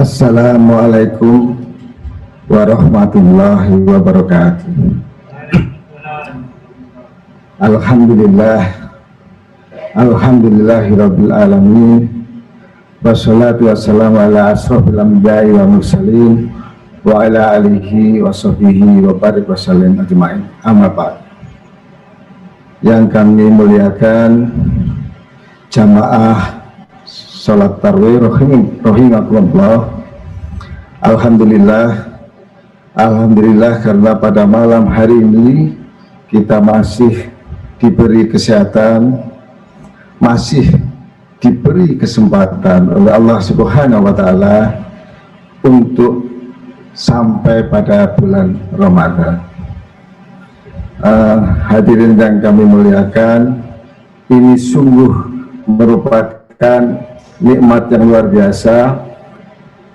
Assalamualaikum warahmatullahi wabarakatuh. Alhamdulillahirabbil alamin. Wassalatu wassalamu ala asrofil anbiya'i wa mursalin wa ala alihi wa sahbihi wa barik wa sallim ajma'in. Amma ba'd. Yang kami muliakan jamaah salat tarawih rahimakumullah. Alhamdulillah karena pada malam hari ini kita masih diberi kesehatan, masih diberi kesempatan oleh Allah Subhanahu wa Ta'ala untuk sampai pada bulan Ramadan. Hadirin yang kami muliakan, ini sungguh merupakan nikmat yang luar biasa,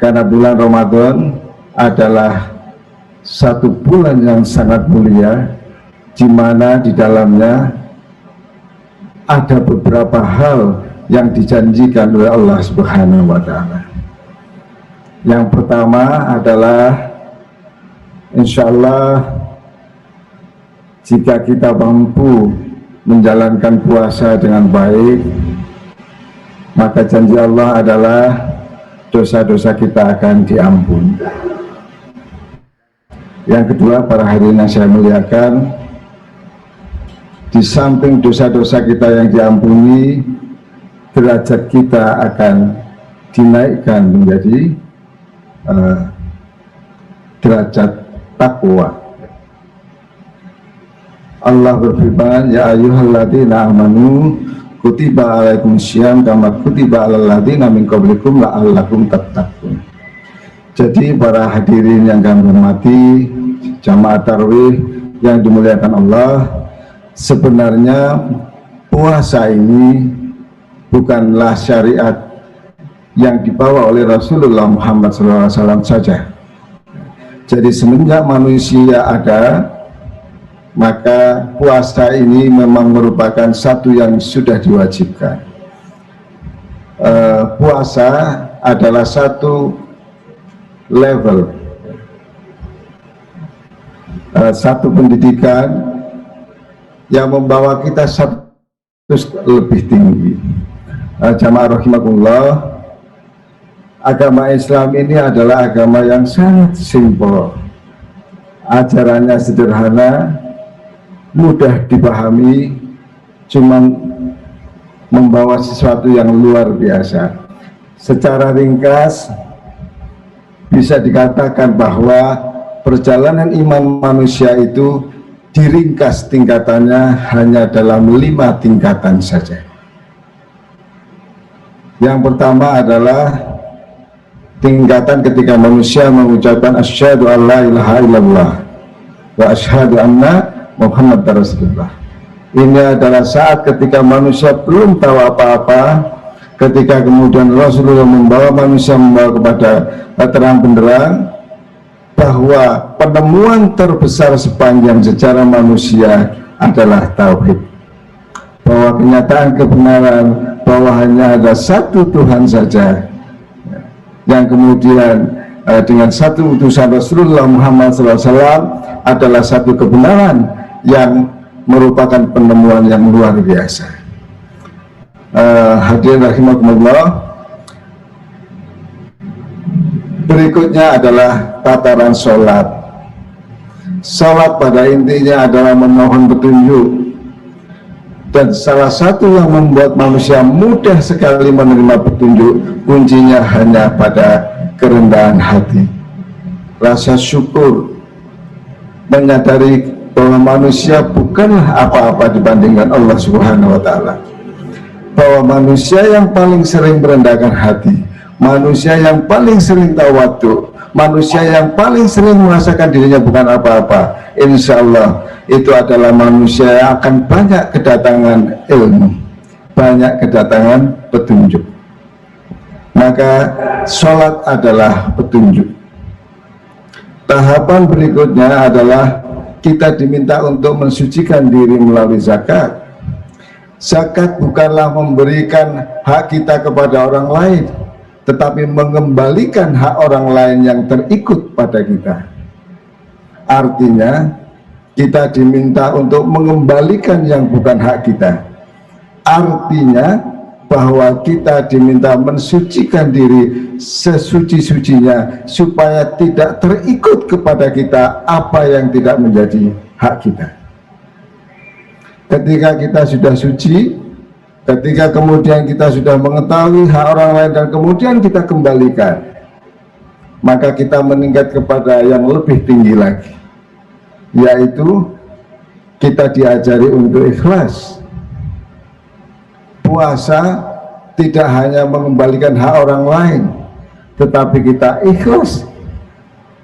karena bulan Ramadan adalah satu bulan yang sangat mulia, di mana di dalamnya ada beberapa hal yang dijanjikan oleh Allah Subhanahu wa Ta'ala. Yang pertama adalah insya Allah jika kita mampu menjalankan puasa dengan baik, maka janji Allah adalah dosa-dosa kita akan diampuni. Yang kedua, para hadirin yang saya muliakan, di samping dosa-dosa kita yang diampuni, derajat kita akan dinaikkan menjadi derajat takwa. Allah berfirman, ya ayyuhalladzina amanu kutiba alaikumusiyam kama kutiba alal ladzina min qablikum la'allakum tattaqun. Jadi para hadirin yang kami hormati, jamaah tarawih yang dimuliakan Allah, sebenarnya puasa ini bukanlah syariat yang dibawa oleh Rasulullah Muhammad SAW saja. Jadi semenjak manusia ada, maka puasa ini memang merupakan satu yang sudah diwajibkan. Puasa adalah satu level, satu pendidikan yang membawa kita satu lebih tinggi. Jamaah rahimakumullah, agama Islam ini adalah agama yang sangat simpel, ajarannya sederhana, mudah dipahami, cuma membawa sesuatu yang luar biasa. Secara ringkas bisa dikatakan bahwa perjalanan iman manusia itu diringkas tingkatannya hanya dalam 5 tingkatan saja. Yang pertama adalah tingkatan ketika manusia mengucapkan asyhadu alla ilaha illallah wa asyhadu anna Muhammad Rasulullah. Ini adalah saat ketika manusia belum tahu apa-apa, ketika kemudian Rasulullah membawa kepada terang benderang bahwa penemuan terbesar sepanjang sejarah manusia adalah tauhid, bahwa kenyataan kebenaran bahwa hanya ada satu Tuhan saja, yang kemudian dengan satu utusan Rasulullah Muhammad SAW adalah satu kebenaran yang merupakan penemuan yang luar biasa. Hadirin rahimakumullah, berikutnya adalah tataran sholat. Sholat pada intinya adalah memohon petunjuk, dan salah satu yang membuat manusia mudah sekali menerima petunjuk, kuncinya hanya pada kerendahan hati, rasa syukur, menyadari bahwa manusia bukanlah apa-apa dibandingkan Allah Subhanahu wa Ta'ala, bahwa manusia yang paling sering merendahkan hati, manusia yang paling sering tawadhu, manusia yang paling sering merasakan dirinya bukan apa-apa, insya Allah itu adalah manusia yang akan banyak kedatangan ilmu, banyak kedatangan petunjuk. Maka sholat adalah petunjuk. Tahapan berikutnya adalah kita diminta untuk mensucikan diri melalui zakat. Zakat bukanlah memberikan hak kita kepada orang lain, tetapi mengembalikan hak orang lain yang terikut pada kita. Artinya kita diminta untuk mengembalikan yang bukan hak kita. Artinya bahwa kita diminta mensucikan diri sesuci-sucinya supaya tidak terikut kepada kita apa yang tidak menjadi hak kita. Ketika kita sudah suci, ketika kemudian kita sudah mengetahui hak orang lain dan kemudian kita kembalikan, maka kita meningkat kepada yang lebih tinggi lagi, yaitu kita diajari untuk ikhlas. Puasa tidak hanya mengembalikan hak orang lain, tetapi kita ikhlas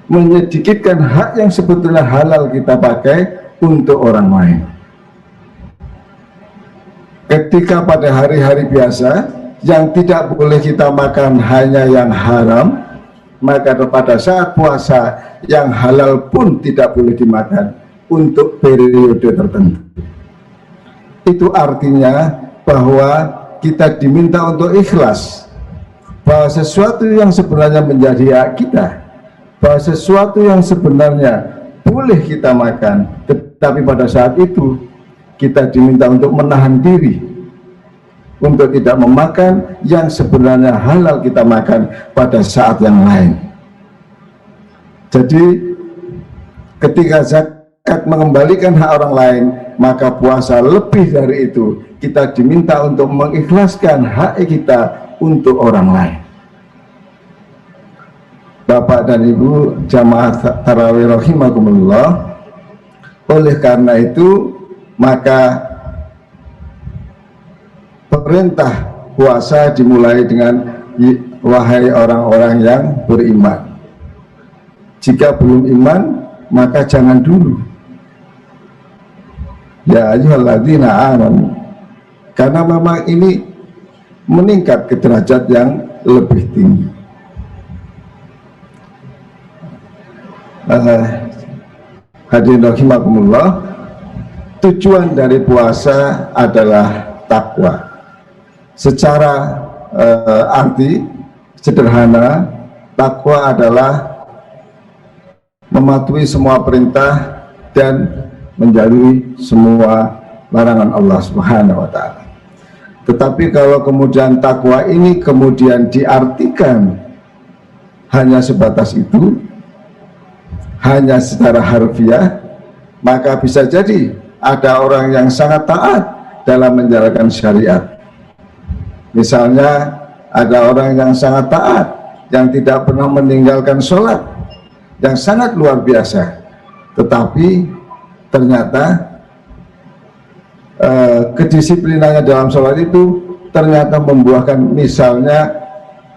menyedikitkan hak yang sebetulnya halal kita pakai untuk orang lain. Ketika pada hari-hari biasa yang tidak boleh kita makan hanya yang haram, maka pada saat puasa yang halal pun tidak boleh dimakan untuk periode tertentu. Itu artinya bahwa kita diminta untuk ikhlas, bahwa sesuatu yang sebenarnya menjadi hak kita, bahwa sesuatu yang sebenarnya boleh kita makan, tetapi pada saat itu kita diminta untuk menahan diri untuk tidak memakan yang sebenarnya halal kita makan pada saat yang lain. Jadi ketika zakat mengembalikan hak orang lain, maka puasa lebih dari itu. Kita diminta untuk mengikhlaskan hak kita untuk orang lain. Bapak dan Ibu jamaah tarawih rahimakumullah, oleh karena itu maka perintah puasa dimulai dengan wahai orang-orang yang beriman. Jika belum iman, maka jangan dulu. Ya ayyuhalladzina amanu. Karena memang ini meningkat ke derajat yang lebih tinggi. Hadirin rahimakumullah, tujuan dari puasa adalah takwa. Secara arti sederhana, takwa adalah mematuhi semua perintah dan menjauhi semua larangan Allah Subhanahu wa Ta'ala. Tetapi kalau kemudian takwa ini kemudian diartikan hanya sebatas itu, hanya secara harfiah, maka bisa jadi ada orang yang sangat taat dalam menjalankan syariat. Misalnya ada orang yang sangat taat, yang tidak pernah meninggalkan sholat, yang sangat luar biasa, tetapi ternyata kedisiplinannya dalam sholat itu ternyata membuahkan, misalnya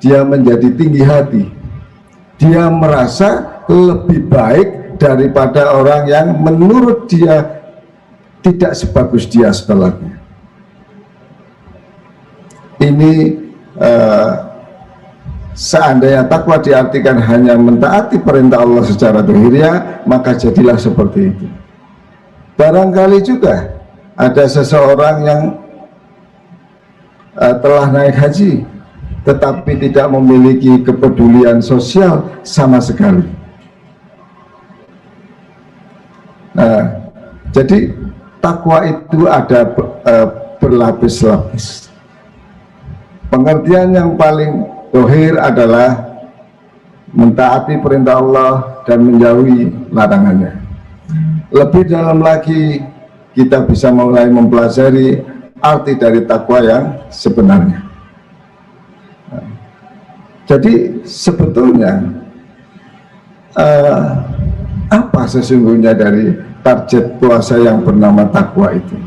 dia menjadi tinggi hati, dia merasa lebih baik daripada orang yang menurut dia tidak sebagus dia sholatnya. Ini seandainya takwa diartikan hanya mentaati perintah Allah secara zahiriah, maka jadilah seperti itu. Barangkali juga ada seseorang yang telah naik haji tetapi tidak memiliki kepedulian sosial sama sekali. Nah, jadi takwa itu ada berlapis-lapis. Pengertian yang paling dohir adalah mentaati perintah Allah dan menjauhi larangannya. Lebih dalam lagi, kita bisa mulai mempelajari arti dari takwa yang sebenarnya. Jadi sebetulnya apa sesungguhnya dari target puasa yang bernama takwa itu?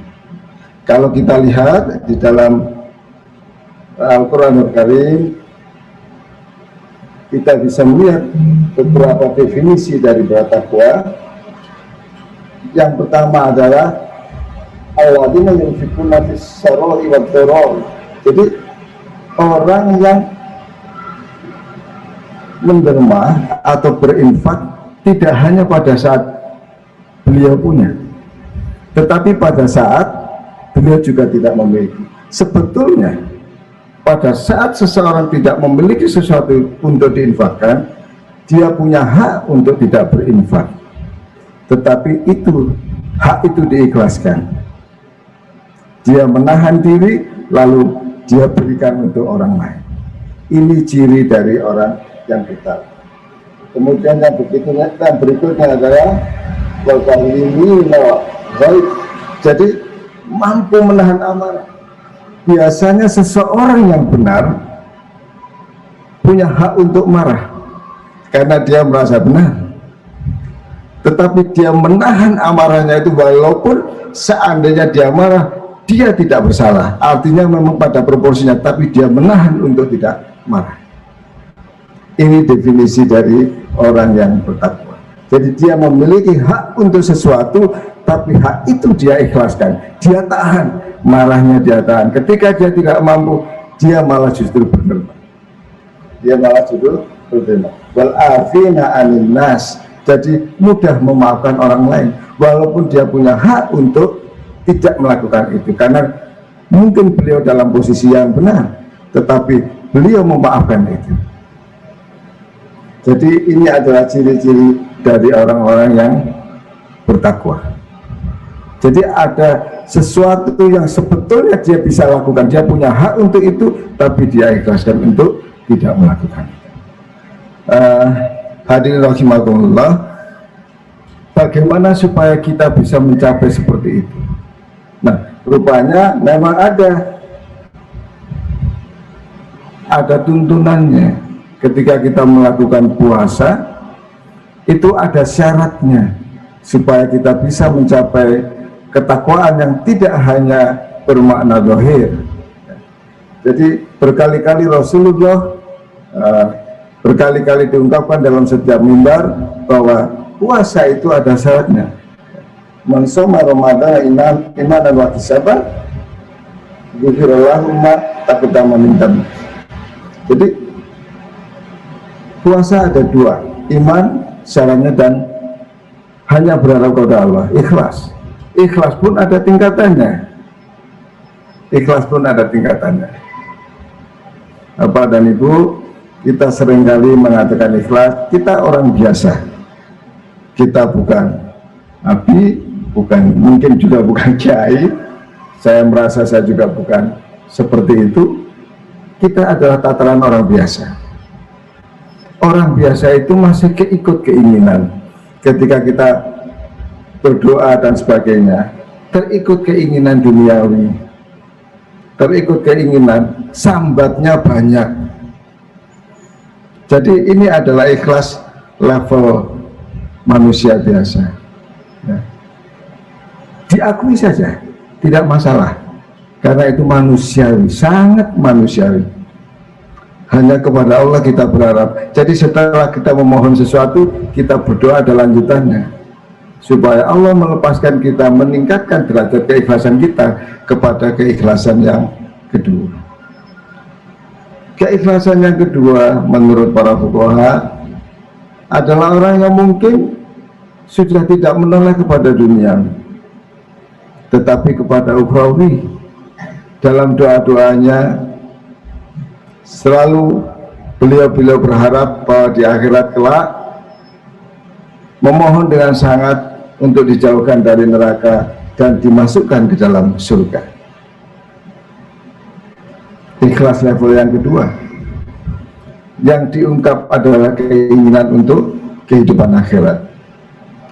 Kalau kita lihat di dalam Al-Quranul Karim, kita bisa melihat beberapa definisi dari takwa. Yang pertama adalah alladzina yunfiquna fis-sarra'i wad-dharra'i. Jadi orang yang menderma atau berinfak tidak hanya pada saat beliau punya, tetapi pada saat beliau juga tidak memiliki. Sebetulnya pada saat seseorang tidak memiliki sesuatu untuk diinfakkan, dia punya hak untuk tidak berinfak, tetapi hak itu diikhlaskan. Dia menahan diri lalu dia berikan untuk orang lain. Ini ciri dari orang yang bertakwa. Kemudian yang berikutnya adalah jadi mampu menahan amarah. Biasanya seseorang yang benar punya hak untuk marah karena dia merasa benar, tetapi dia menahan amarahnya itu walaupun seandainya dia marah, dia tidak bersalah, artinya memang pada proporsinya, tapi dia menahan untuk tidak marah. Ini definisi dari orang yang bertakwa. Jadi dia memiliki hak untuk sesuatu, tapi hak itu dia ikhlaskan, dia tahan, marahnya dia tahan. Ketika dia tidak mampu, dia malah justru berterima. Wal afina anin nas, jadi mudah memaafkan orang lain, walaupun dia punya hak untuk tidak melakukan itu, karena mungkin beliau dalam posisi yang benar, tetapi beliau memaafkan itu. Jadi ini adalah ciri-ciri dari orang-orang yang bertakwa. Jadi ada sesuatu yang sebetulnya dia bisa lakukan, dia punya hak untuk itu, tapi dia ikhlaskan untuk tidak melakukan itu. Hadirin rahimakumullah, bagaimana supaya kita bisa mencapai seperti itu? Nah, rupanya memang ada tuntunannya. Ketika kita melakukan puasa, itu ada syaratnya supaya kita bisa mencapai ketakwaan yang tidak hanya bermakna zahir. Jadi berkali-kali Rasulullah berkali-kali diungkapkan dalam setiap mimbar bahwa puasa itu ada syaratnya. Man shoma Ramadan imanan wa ihtisaban ghufira lahu ma taqaddama min dhanbi. Jadi puasa ada dua, iman syaratnya dan hanya berharap kepada Allah, ikhlas. Ikhlas pun ada tingkatannya. Bapak dan Ibu, kita seringkali mengatakan ikhlas, kita orang biasa. Kita bukan nabi, mungkin juga bukan kiai. Saya merasa saya juga bukan seperti itu. Kita adalah tataran orang biasa. Orang biasa itu masih keikut keinginan. Ketika kita berdoa dan sebagainya, terikut keinginan duniawi, terikut keinginan, sambatnya banyak. Jadi ini adalah ikhlas level manusia biasa. Ya. Diakui saja, tidak masalah, karena itu manusiawi, sangat manusiawi. Hanya kepada Allah kita berharap. Jadi setelah kita memohon sesuatu, kita berdoa ada lanjutannya, supaya Allah melepaskan kita, meningkatkan derajat keikhlasan kita kepada keikhlasan yang kedua. Keikhlasan yang kedua menurut para fuqaha adalah orang yang mungkin sudah tidak menoleh kepada dunia, tetapi kepada ukhrawi. Dalam doa-doanya selalu beliau berharap bahwa di akhirat kelak memohon dengan sangat untuk dijauhkan dari neraka dan dimasukkan ke dalam surga. Ikhlas level yang kedua, yang diungkap adalah keinginan untuk kehidupan akhirat.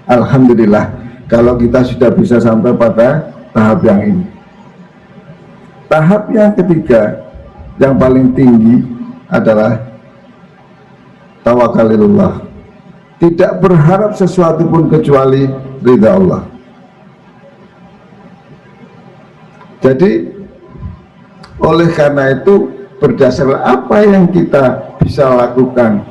Alhamdulillah kalau kita sudah bisa sampai pada tahap yang ini. Tahap yang ketiga, yang paling tinggi adalah tawakalillah, tidak berharap sesuatu pun kecuali ridha Allah. Jadi oleh karena itu, berdasarkan apa yang kita bisa lakukan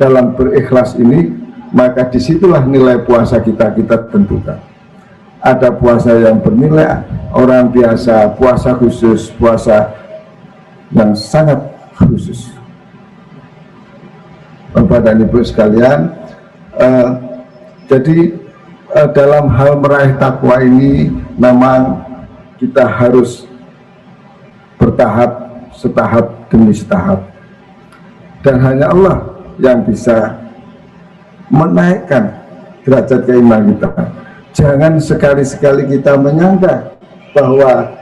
dalam berikhlas ini, maka disitulah nilai puasa kita tentukan. Ada puasa yang bernilai orang biasa, puasa khusus, puasa yang sangat khusus. Bapak dan Ibu sekalian, jadi dalam hal meraih takwa ini memang kita harus bertahap setahap demi setahap. Dan hanya Allah yang bisa menaikkan derajat keimanan kita. Jangan sekali-sekali kita menyangka bahwa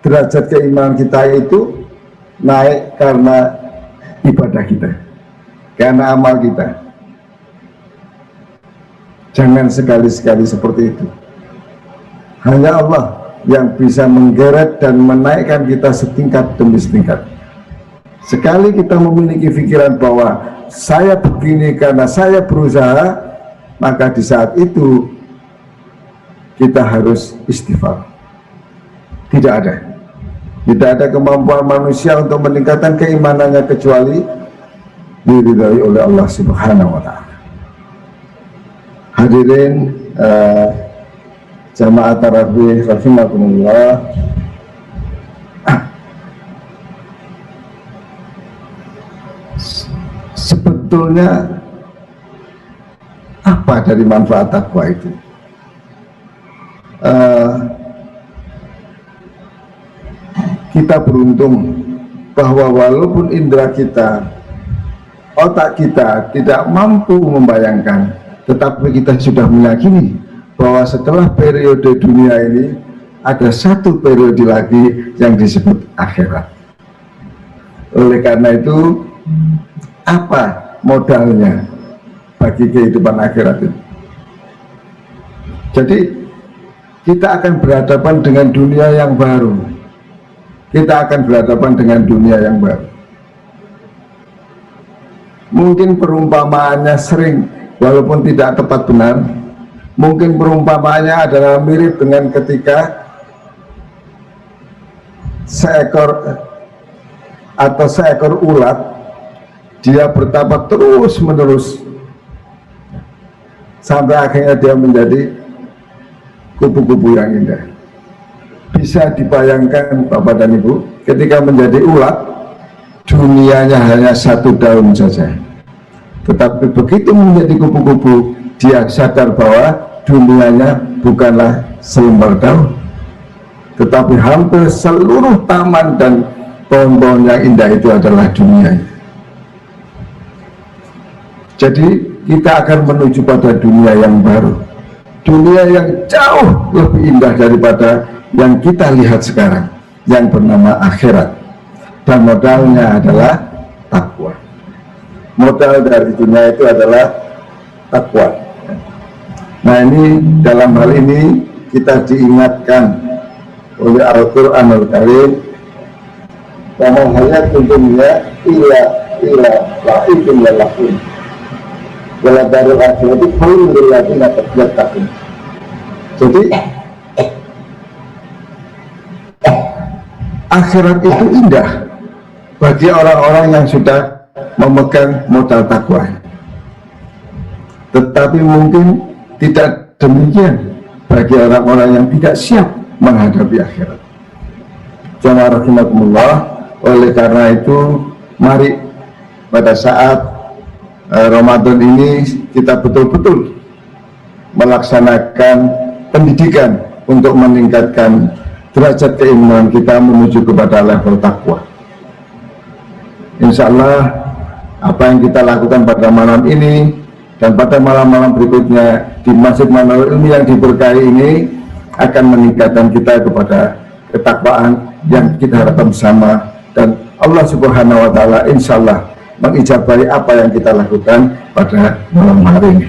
derajat keimanan kita itu naik karena ibadah kita, karena amal kita. Jangan sekali-sekali seperti itu. Hanya Allah yang bisa menggeret dan menaikkan kita setingkat demi setingkat. Sekali kita memiliki pikiran bahwa saya begini karena saya berusaha, maka di saat itu kita harus istighfar. Tidak ada kemampuan manusia untuk meningkatkan keimanannya kecuali diridhai oleh Allah Subhanahu wa Ta'ala. Hadirin jamaah tarawih rahimakumullah, sebetulnya apa dari manfaat takwa itu? Kita beruntung bahwa walaupun indera kita, otak kita tidak mampu membayangkan, tetapi kita sudah meyakini bahwa setelah periode dunia ini ada satu periode lagi yang disebut akhirat. Oleh karena itu, apa modalnya bagi kehidupan akhirat itu? Jadi kita akan berhadapan dengan dunia yang baru. Kita akan berhadapan dengan dunia yang baru. Mungkin perumpamaannya sering, walaupun tidak tepat benar, mungkin perumpamaannya adalah mirip dengan ketika seekor ulat, dia bertambah terus menerus sampai akhirnya dia menjadi kupu-kupu yang indah. Bisa dibayangkan Bapak dan Ibu, ketika menjadi ulat, dunianya hanya satu daun saja. Tetapi begitu menjadi kupu-kupu, dia sadar bahwa dunianya bukanlah selembar daun, tetapi hampir seluruh taman dan pohon-pohon yang indah itu adalah dunia. Jadi kita akan menuju pada dunia yang baru, dunia yang jauh lebih indah daripada yang kita lihat sekarang, yang bernama akhirat. Dan modalnya adalah takwa. Modal dari dunia itu adalah takwa. Nah, ini dalam hal ini kita diingatkan oleh Al-Qur'anul Karim bahwa hayat dunia ila la'ibun wa lahun wala darul akhirati khairul lil ladzina yattaqun. Jadi akhirat itu indah bagi orang-orang yang sudah memegang modal takwa. Tetapi mungkin tidak demikian bagi orang-orang yang tidak siap menghadapi akhirat. Jamaah rahimakumullah, oleh karena itu mari pada saat Ramadan ini kita betul-betul melaksanakan pendidikan untuk meningkatkan derajat keimanan kita menuju kepada level takwa. Insya Allah apa yang kita lakukan pada malam ini dan pada malam-malam berikutnya di Masjid Manarul Ilmi yang diberkahi ini akan meningkatkan kita kepada ketakwaan yang kita harapkan bersama, dan Allah Subhanahu wa Ta'ala insya Allah mengijabahi apa yang kita lakukan pada malam hari ini.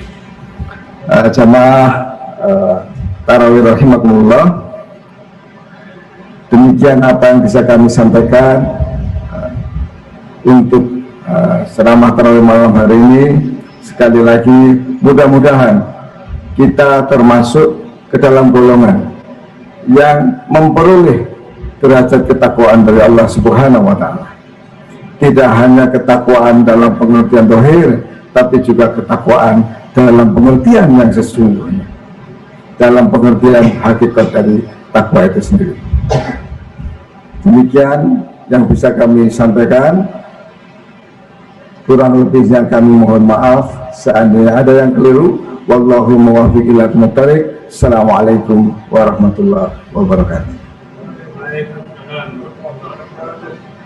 Jamaah tarawih rahimakumullah, demikian apa yang bisa kami sampaikan untuk ceramah tarawih malam hari ini. Sekali lagi, mudah-mudahan kita termasuk ke dalam golongan yang memperoleh derajat ketakwaan dari Allah Subhanahu wa Ta'ala. Tidak hanya ketakwaan dalam pengertian zahir, tapi juga ketakwaan dalam pengertian yang sesungguhnya, dalam pengertian hakikat dari takwa itu sendiri. Demikian yang bisa kami sampaikan. Kurang lebihnya kami mohon maaf seandainya ada yang keliru. Wallahu muwaffiq ila aqwamit thoriq. Assalamualaikum warahmatullahi wabarakatuh. wabarakatuh.